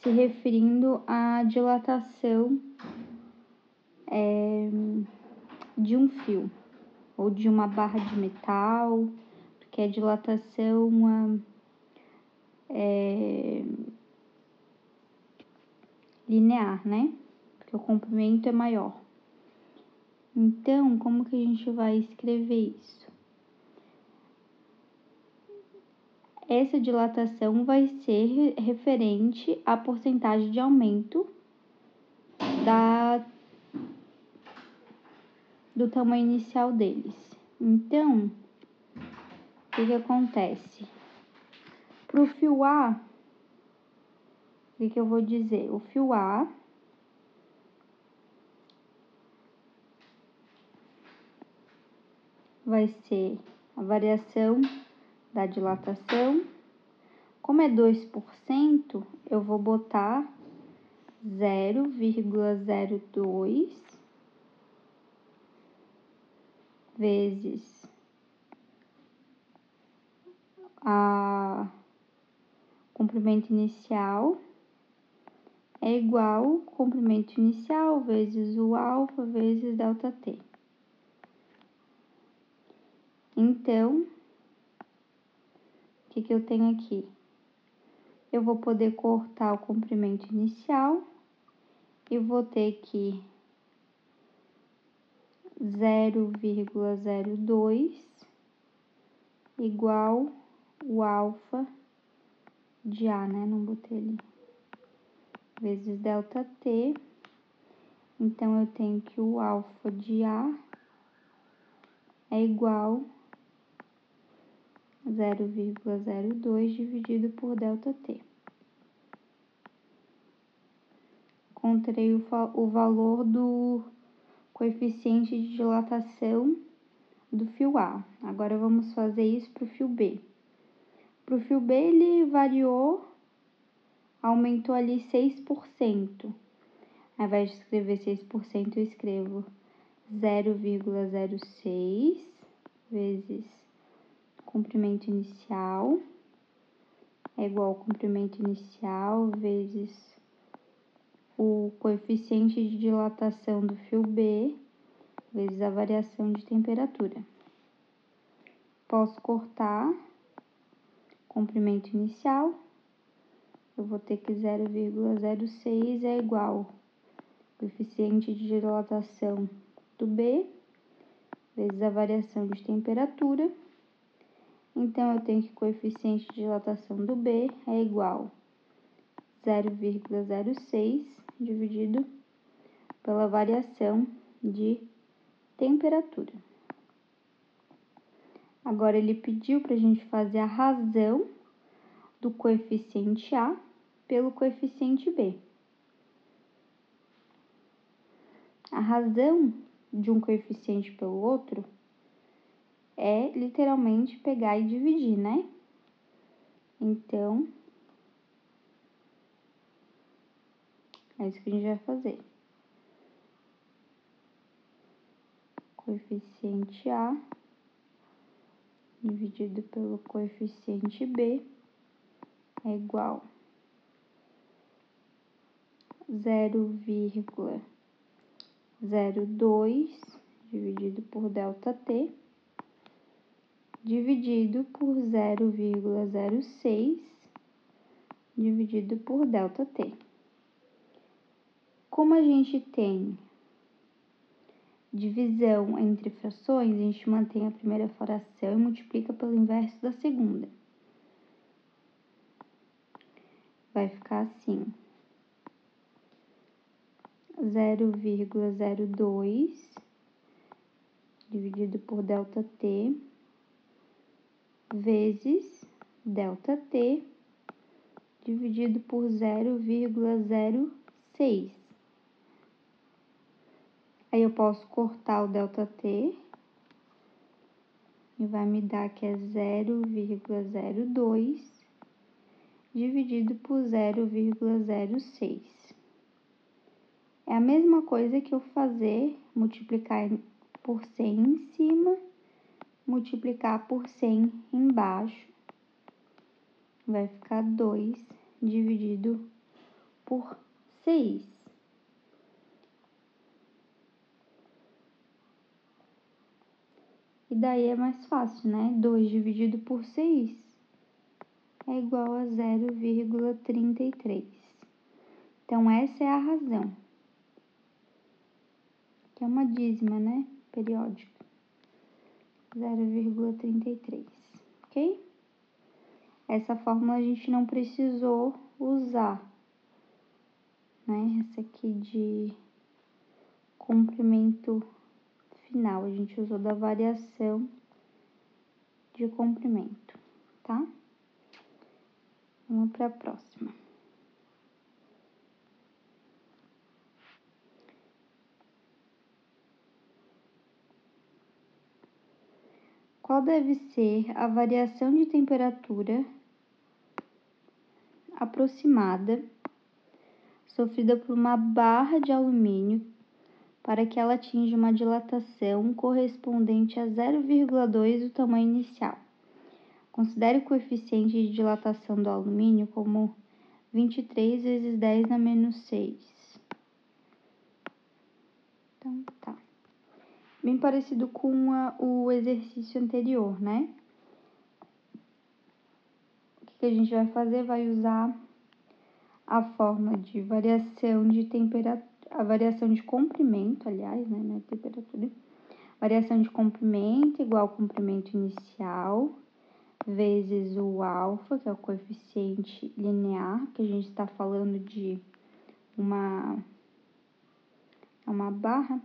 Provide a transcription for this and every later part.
se referindo à dilatação de um fio ou de uma barra de metal, porque a dilatação linear, né? Porque o comprimento é maior. Então, como que a gente vai escrever isso? Essa dilatação vai ser referente à porcentagem de aumento do tamanho inicial deles. Então, o que acontece? Para o fio A, o que eu vou dizer? O fio A vai ser a variação da dilatação. Como é 2%, eu vou botar 0,02 vezes a comprimento inicial é igual comprimento inicial vezes o alfa vezes ΔT. Então, o que eu tenho aqui? Eu vou poder cortar o comprimento inicial e vou ter que 0,02 igual o alfa de A, né? Não botei ali. Vezes ΔT. Então, eu tenho que o alfa de A é igual a 0,02 dividido por ΔT. Encontrei o valor do coeficiente de dilatação do fio A. Agora, vamos fazer isso para o fio B. Para o fio B, ele variou, aumentou ali 6%. Ao invés de escrever 6%, eu escrevo 0,06 vezes comprimento inicial é igual ao comprimento inicial vezes o coeficiente de dilatação do fio B vezes a variação de temperatura. Posso cortar comprimento inicial, eu vou ter que 0,06 é igual ao coeficiente de dilatação do B vezes a variação de temperatura. Então, eu tenho que o coeficiente de dilatação do B é igual a 0,06 dividido pela variação de temperatura. Agora, ele pediu para a gente fazer a razão do coeficiente A pelo coeficiente B. A razão de um coeficiente pelo outro é literalmente pegar e dividir, né? Então, é isso que a gente vai fazer. Coeficiente A dividido pelo coeficiente B é igual a 0,02 dividido por ΔT dividido por 0,06 dividido por ΔT. Como a gente tem divisão entre frações, a gente mantém a primeira fração e multiplica pelo inverso da segunda. Vai ficar assim, 0,02 dividido por ΔT vezes ΔT dividido por 0,06. Aí eu posso cortar o ΔT e vai me dar que é 0,02 dividido por 0,06. É a mesma coisa que eu fazer multiplicar por 100 em cima, multiplicar por 100 embaixo. Vai ficar 2 dividido por 6. E daí é mais fácil, né? 2 dividido por 6 é igual a 0,33. Então, essa é a razão. Que é uma dízima, né? Periódica. 0,33, ok? Essa fórmula a gente não precisou usar, né? Essa aqui de comprimento final, a gente usou da variação de comprimento, tá? Vamos para a próxima. Qual deve ser a variação de temperatura aproximada sofrida por uma barra de alumínio para que ela atinja uma dilatação correspondente a 0,2 do tamanho inicial? Considere o coeficiente de dilatação do alumínio como 23 vezes 10 na menos 6. Então, tá. Bem parecido com o exercício anterior, né? O que a gente vai fazer? Vai usar a forma de variação de temperatura, a variação de comprimento, aliás, né? Não é temperatura. Variação de comprimento igual ao comprimento inicial, vezes o alfa, que é o coeficiente linear, que a gente está falando de uma barra,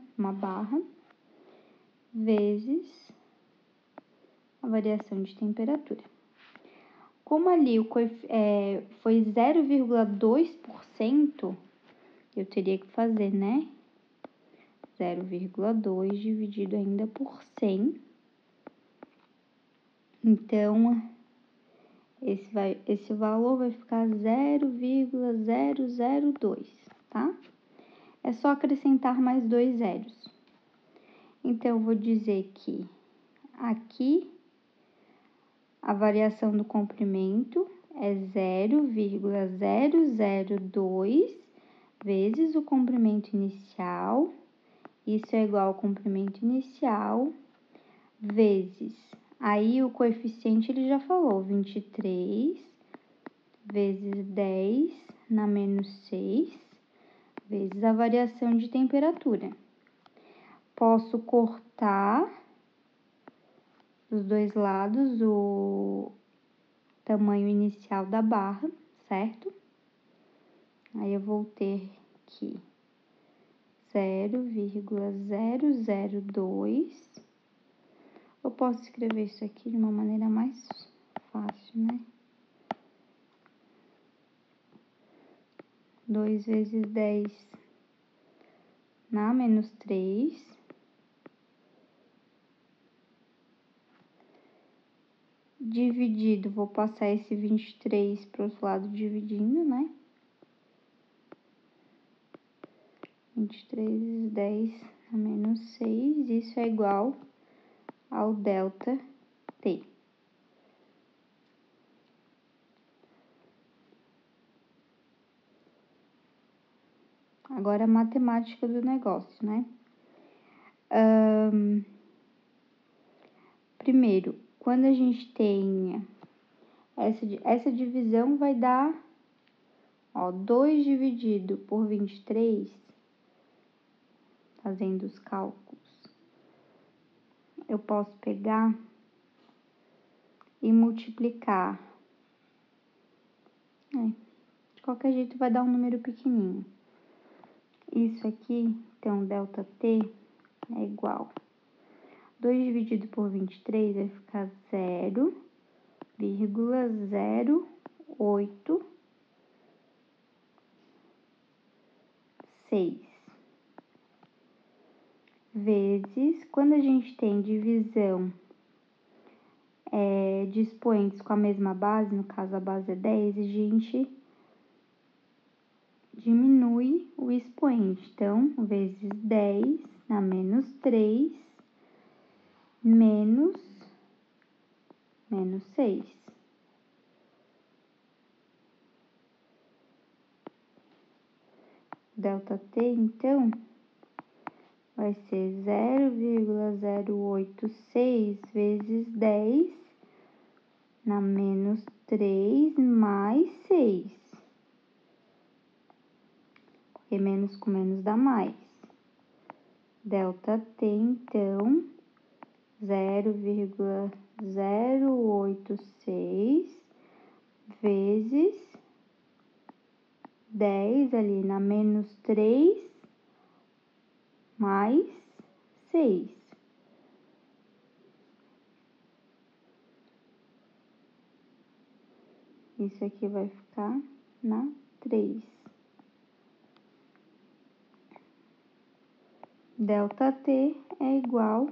vezes a variação de temperatura. Como ali foi 0,2%, eu teria que fazer, né? 0,2 dividido ainda por 100. Então, esse valor vai ficar 0,002, tá? É só acrescentar mais 2 zeros. Então, eu vou dizer que aqui a variação do comprimento é 0,002 vezes o comprimento inicial. Isso é igual ao comprimento inicial vezes. Aí o coeficiente ele já falou, 23 vezes 10 na menos 6 vezes a variação de temperatura. Posso cortar dos dois lados o tamanho inicial da barra, certo? Aí eu vou ter aqui 0,002. Eu posso escrever isso aqui de uma maneira mais fácil, né? 2 vezes 10 na menos 3. Dividido, vou passar esse 23 para o outro lado dividindo, né? 23 vezes 10 a menos 6, isso é igual ao delta T. Agora, a matemática do negócio, né? Primeiro, quando a gente tem essa divisão, vai dar, ó, 2 dividido por 23, fazendo os cálculos, eu posso pegar e multiplicar. De qualquer jeito, vai dar um número pequenininho. Isso aqui, então, delta T é igual 2 dividido por 23 vai ficar 0,086 vezes, quando a gente tem divisão de expoentes com a mesma base, no caso a base é 10, a gente diminui o expoente. Então, vezes 10 na menos 3 menos 6. ΔT, então, vai ser 0,086 vezes 10 na menos 3 mais 6. Porque menos com menos dá mais. ΔT, então, 0,086 vezes 10 ali na menos 3 mais 6. Isso aqui vai ficar na 3. ΔT é igual,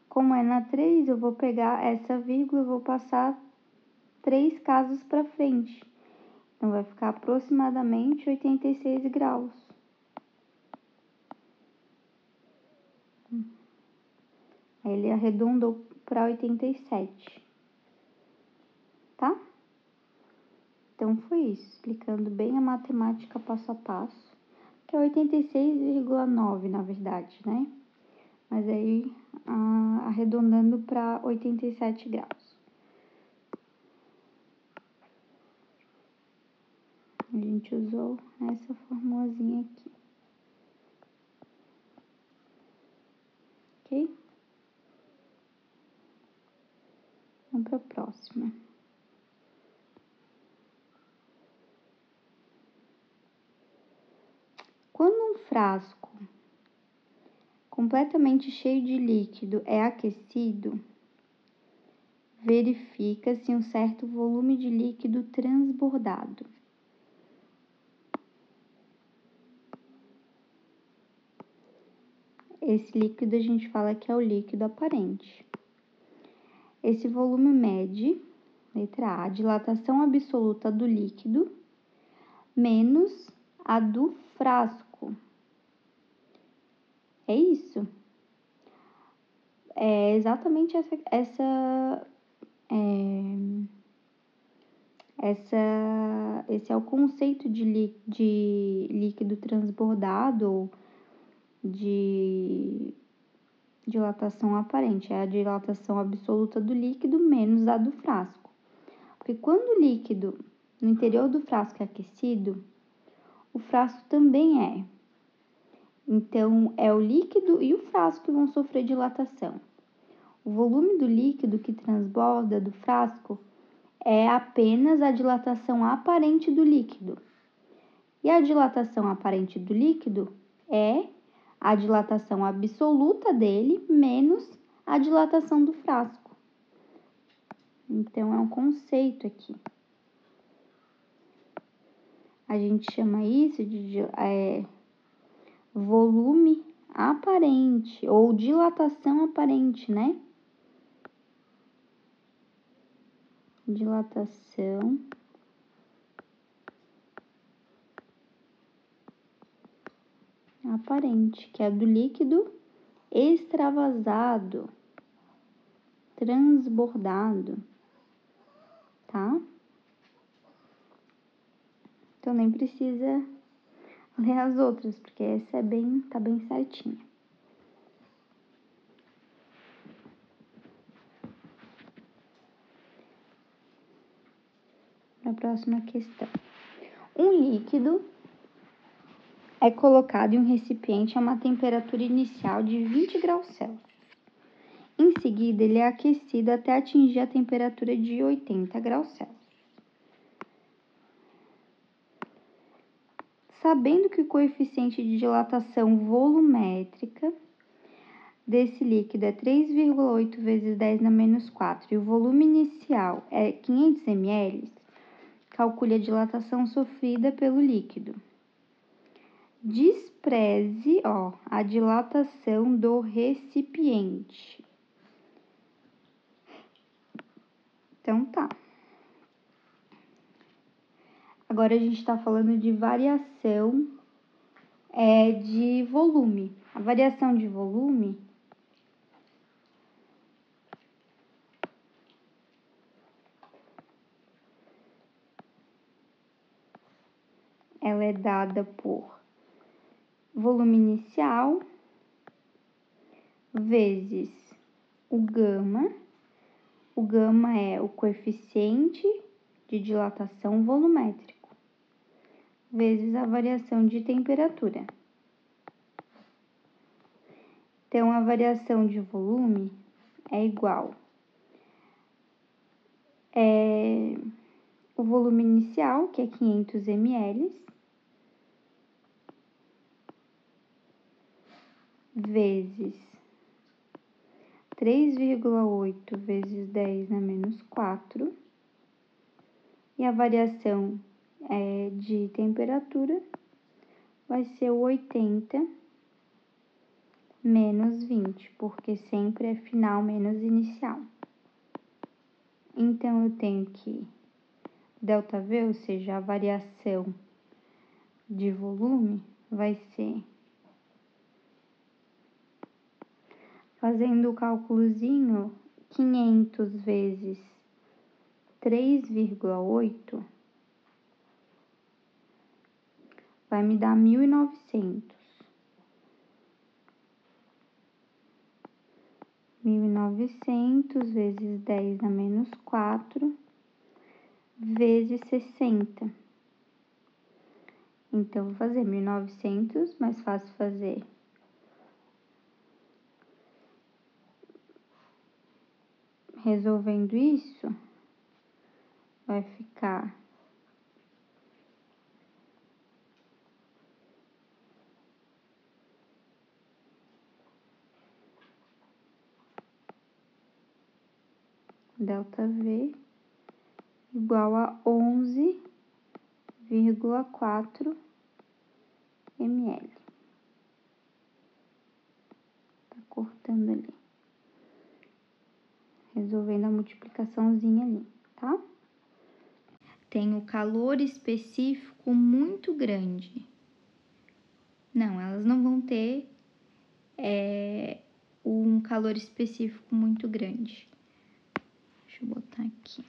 como é na 3, eu vou pegar essa vírgula e vou passar 3 casas para frente. Então, vai ficar aproximadamente 86 graus. Aí, ele arredondou para 87, tá? Então, foi isso, explicando bem a matemática passo a passo, que é 86,9, na verdade, né? Mas aí, arredondando para 87 graus. A gente usou essa formulazinha aqui. Ok? Vamos para a próxima. Quando um frasco completamente cheio de líquido é aquecido, verifica-se um certo volume de líquido transbordado. Esse líquido a gente fala que é o líquido aparente. Esse volume mede, letra A, a dilatação absoluta do líquido menos a do frasco. É isso. É exatamente esse é o conceito de líquido transbordado ou de dilatação aparente. É a dilatação absoluta do líquido menos a do frasco. Porque quando o líquido no interior do frasco é aquecido, o frasco também é. Então, é o líquido e o frasco que vão sofrer dilatação. O volume do líquido que transborda do frasco é apenas a dilatação aparente do líquido. E a dilatação aparente do líquido é a dilatação absoluta dele menos a dilatação do frasco. Então, é um conceito aqui. A gente chama isso de volume aparente ou dilatação aparente, né? Dilatação aparente, que é do líquido extravasado, transbordado, tá? Então, nem precisa ler as outras, porque essa tá bem certinha. Na próxima questão. Um líquido é colocado em um recipiente a uma temperatura inicial de 20 graus Celsius. Em seguida, ele é aquecido até atingir a temperatura de 80 graus Celsius. Sabendo que o coeficiente de dilatação volumétrica desse líquido é 3,8 vezes 10 na menos 4 e o volume inicial é 500 ml, calcule a dilatação sofrida pelo líquido. Despreze, a dilatação do recipiente. Então, tá. Agora, a gente está falando de variação de volume. A variação de volume ela é dada por volume inicial vezes o gama. O gama é o coeficiente de dilatação volumétrico, vezes a variação de temperatura. Então, a variação de volume é igual o volume inicial, que é 500 ml, vezes 3,8 vezes 10 na menos 4, e a variação de temperatura vai ser o 80 menos 20, porque sempre é final menos inicial. Então, eu tenho que ΔV, ou seja, a variação de volume, vai ser, fazendo o cálculozinho, 500 vezes 3,8 vai me dar 1.900. 1.900 vezes 10 na menos 4, vezes 60. Então, vou fazer 1.900, mais fácil fazer. Resolvendo isso, vai ficar ΔV igual a 11,4 ml. Tá cortando ali. Resolvendo a multiplicaçãozinha ali, tá? Tem o calor específico muito grande. Não, elas não vão ter um calor específico muito grande. Deixa eu botar aqui.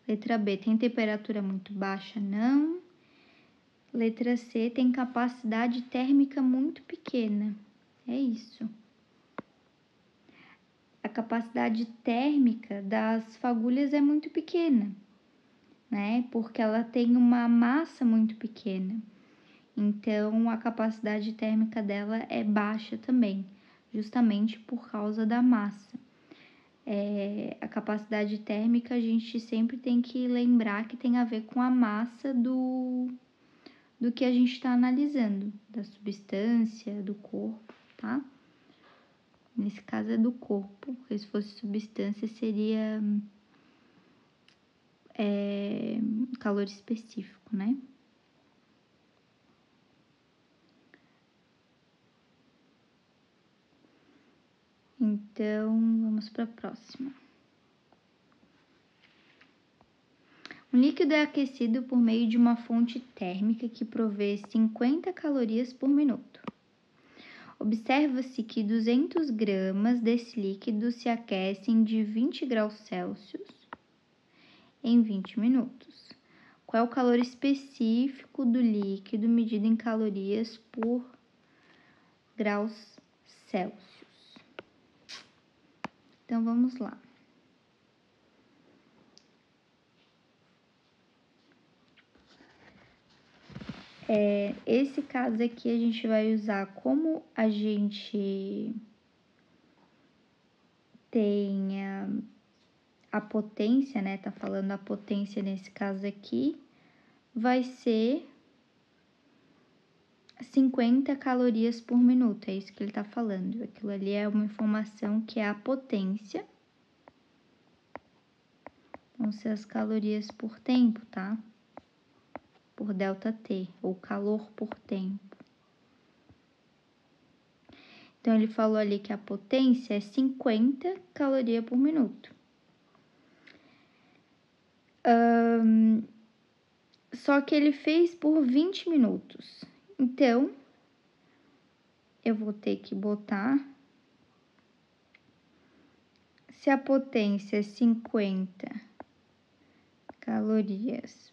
Letra B, tem temperatura muito baixa? Não. Letra C, tem capacidade térmica muito pequena. É isso. A capacidade térmica das fagulhas é muito pequena, né? Porque ela tem uma massa muito pequena. Então, a capacidade térmica dela é baixa também, justamente por causa da massa. A capacidade térmica a gente sempre tem que lembrar que tem a ver com a massa do que a gente está analisando, da substância, do corpo, tá? Nesse caso é do corpo, porque se fosse substância seria calor específico, né? Então, vamos para a próxima. Um líquido é aquecido por meio de uma fonte térmica que provê 50 calorias por minuto. Observa-se que 200 gramas desse líquido se aquecem de 20 graus Celsius em 20 minutos. Qual é o calor específico do líquido medido em calorias por graus Celsius? Então, vamos lá. Esse caso aqui a gente vai usar como a gente tem a potência, né? Tá falando a potência nesse caso aqui, vai ser 50 calorias por minuto, é isso que ele tá falando. Aquilo ali é uma informação que é a potência. Vão ser as calorias por tempo, tá? Por ΔT, ou calor por tempo. Então, ele falou ali que a potência é 50 calorias por minuto. Só que ele fez por 20 minutos. Então, eu vou ter que botar Se a potência é 50 calorias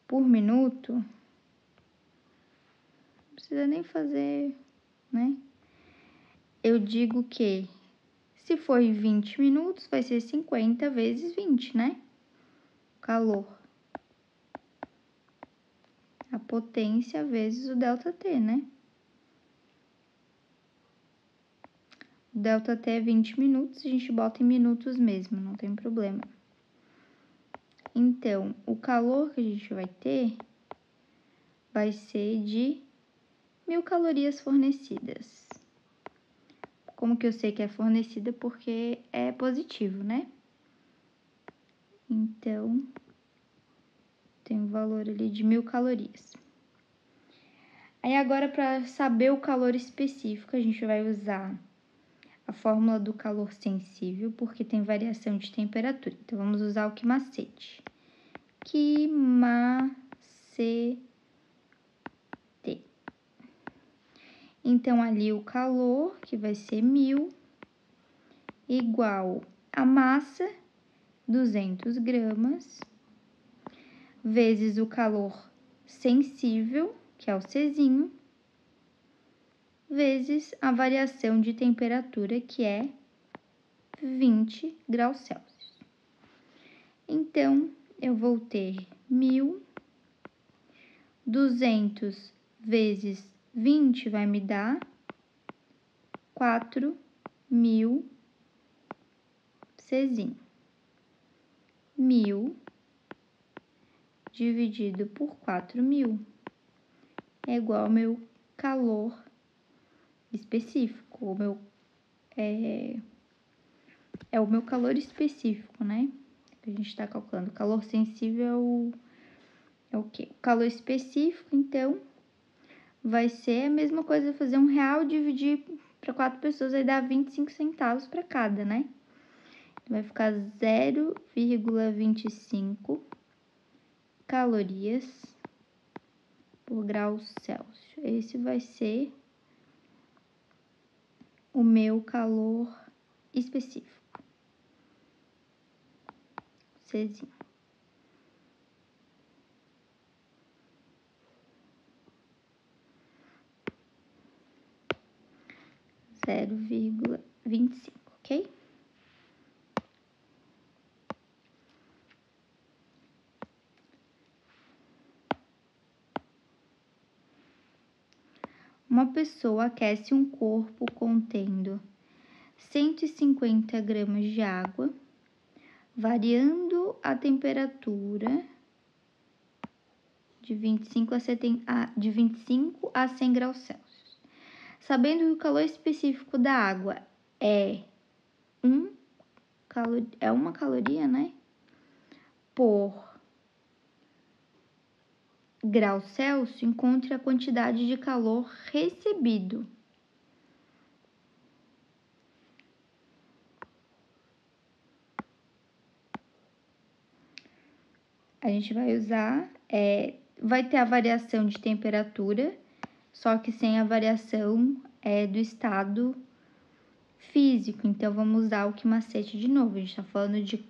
por minuto, não precisa nem fazer, né? Eu digo que se for em 20 minutos, vai ser 50 vezes 20, né? Calor. A potência vezes o ΔT, né? O ΔT é 20 minutos, a gente bota em minutos mesmo, não tem problema. Então, o calor que a gente vai ter vai ser de 1000 calorias fornecidas. Como que eu sei que é fornecida? Porque é positivo, né? Então, tem um valor ali de 1000 calorias. Aí agora, para saber o calor específico, a gente vai usar a fórmula do calor sensível, porque tem variação de temperatura. Então, vamos usar o Quimacete. Quimacete. Então, ali o calor, que vai ser 1000, igual a massa, 200 gramas, vezes o calor sensível, que é o Czinho, vezes a variação de temperatura, que é 20 graus Celsius. Então, eu vou ter 1000, 200 vezes 20 vai me dar 4000 Czinho. 1000 dividido por 4000 é igual ao meu calor específico. É o meu calor específico, né? A gente tá calculando. O calor sensível é o quê? O calor específico, então, vai ser a mesma coisa, fazer R$1 dividir para 4 pessoas, aí dá 25 centavos para cada, né? Vai ficar 0,25 calorias por grau Celsius. Esse vai ser o meu calor específico. Czinho. Zero vírgula 25, ok? Uma pessoa aquece um corpo contendo 150 gramas de água, variando a temperatura de 25 a 100 graus Celsius. Sabendo que o calor específico da água é uma caloria, né? Por grau Celsius, encontre a quantidade de calor recebido. A gente vai usar, vai ter a variação de temperatura, só que sem a variação do estado físico. Então, vamos usar o Quimacete de novo. A gente tá falando de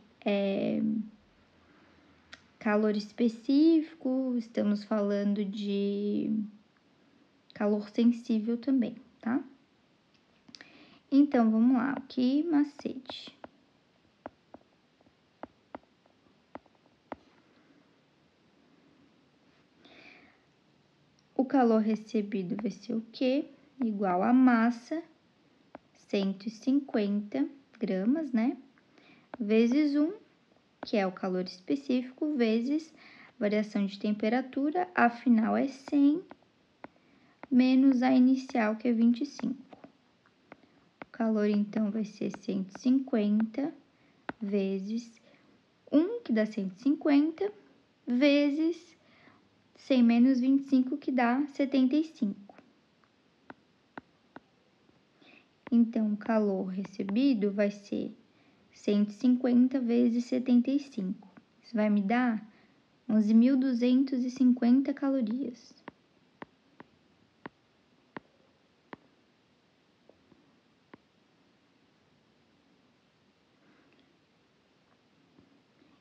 calor específico, estamos falando de calor sensível também, tá? Então, vamos lá, o Quimacete. O calor recebido vai ser o quê? Igual a massa, 150 gramas, né? Vezes 1, que é o calor específico, vezes variação de temperatura, a final é 100, menos a inicial, que é 25. O calor, então, vai ser 150 vezes 1, que dá 150, vezes 100 menos 25, que dá 75. Então, o calor recebido vai ser 150 vezes 75. Isso vai me dar 11.250 calorias.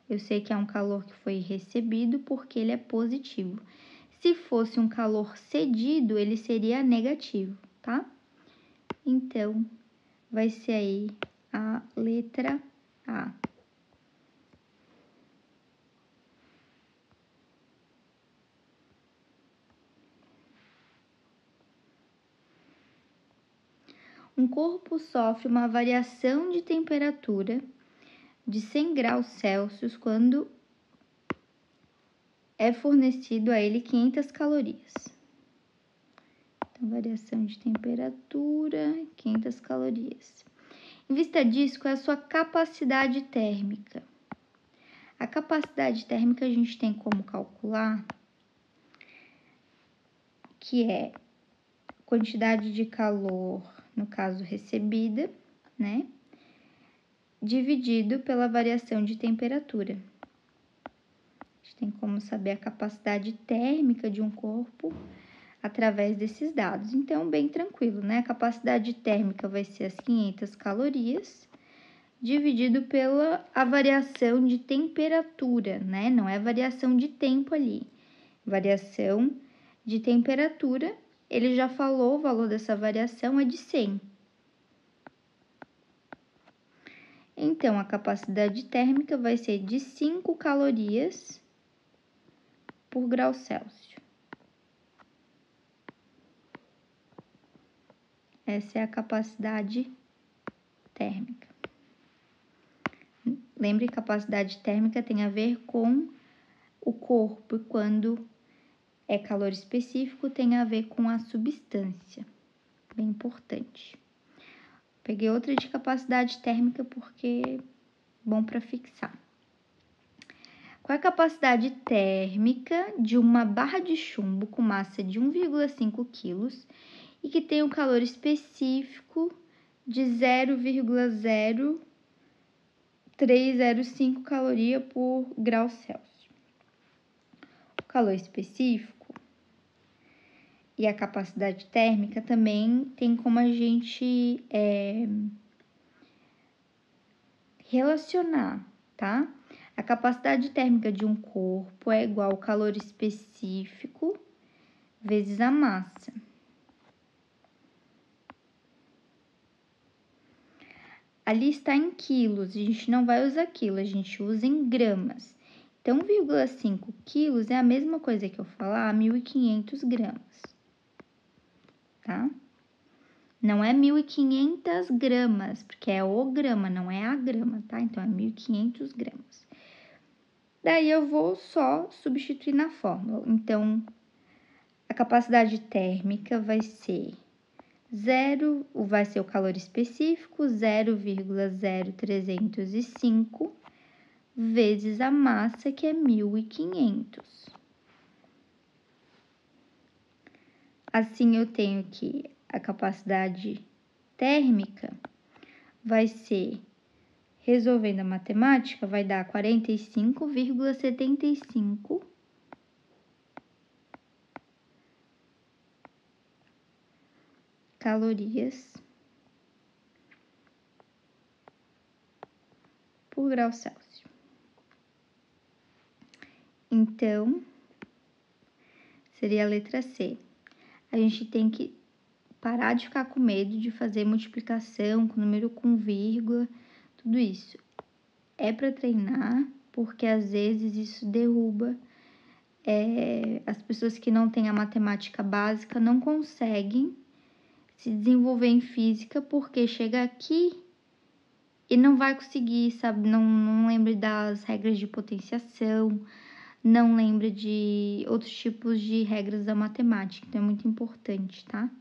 Eu sei que é um calor que foi recebido porque ele é positivo. Se fosse um calor cedido, ele seria negativo, tá? Então, vai ser aí a letra A. Um corpo sofre uma variação de temperatura de 100 graus Celsius quando é fornecido a ele 500 calorias. Então, variação de temperatura, 500 calorias. Em vista disso, qual é a sua capacidade térmica? A capacidade térmica a gente tem como calcular, que é quantidade de calor, no caso recebida, né? Dividido pela variação de temperatura. A gente tem como saber a capacidade térmica de um corpo através desses dados. Então, bem tranquilo, né? A capacidade térmica vai ser as 500 calorias dividido pela a variação de temperatura, né? Não é variação de tempo ali. Variação de temperatura, ele já falou, o valor dessa variação é de 100. Então, a capacidade térmica vai ser de 5 calorias por grau Celsius. Essa é a capacidade térmica. Lembre que capacidade térmica tem a ver com o corpo, e quando é calor específico, tem a ver com a substância. Bem importante. Peguei outra de capacidade térmica porque é bom para fixar. Qual é a capacidade térmica de uma barra de chumbo com massa de 1,5 kg e que tem um calor específico de 0,0305 caloria por grau Celsius? O calor específico e a capacidade térmica também tem como a gente relacionar, tá? A capacidade térmica de um corpo é igual ao calor específico vezes a massa. Ali está em quilos, a gente não vai usar quilo, a gente usa em gramas. Então, 1,5 quilos é a mesma coisa que eu falar 1.500 gramas, tá? Não é 1.500 gramas, porque é o grama, não é a grama, tá? Então, é 1.500 gramas. Daí, eu vou só substituir na fórmula. Então, a capacidade térmica vai ser o calor específico, 0,0305, vezes a massa, que é 1.500. Assim, eu tenho que a capacidade térmica vai ser, resolvendo a matemática, vai dar 45,75 calorias por grau Celsius. Então, seria a letra C. A gente tem que parar de ficar com medo de fazer multiplicação com número com vírgula, tudo isso. É para treinar, porque às vezes isso derruba. As pessoas que não têm a matemática básica não conseguem se desenvolver em física, porque chega aqui e não vai conseguir, sabe? Não lembra das regras de potenciação, não lembra de outros tipos de regras da matemática. Então, é muito importante, tá?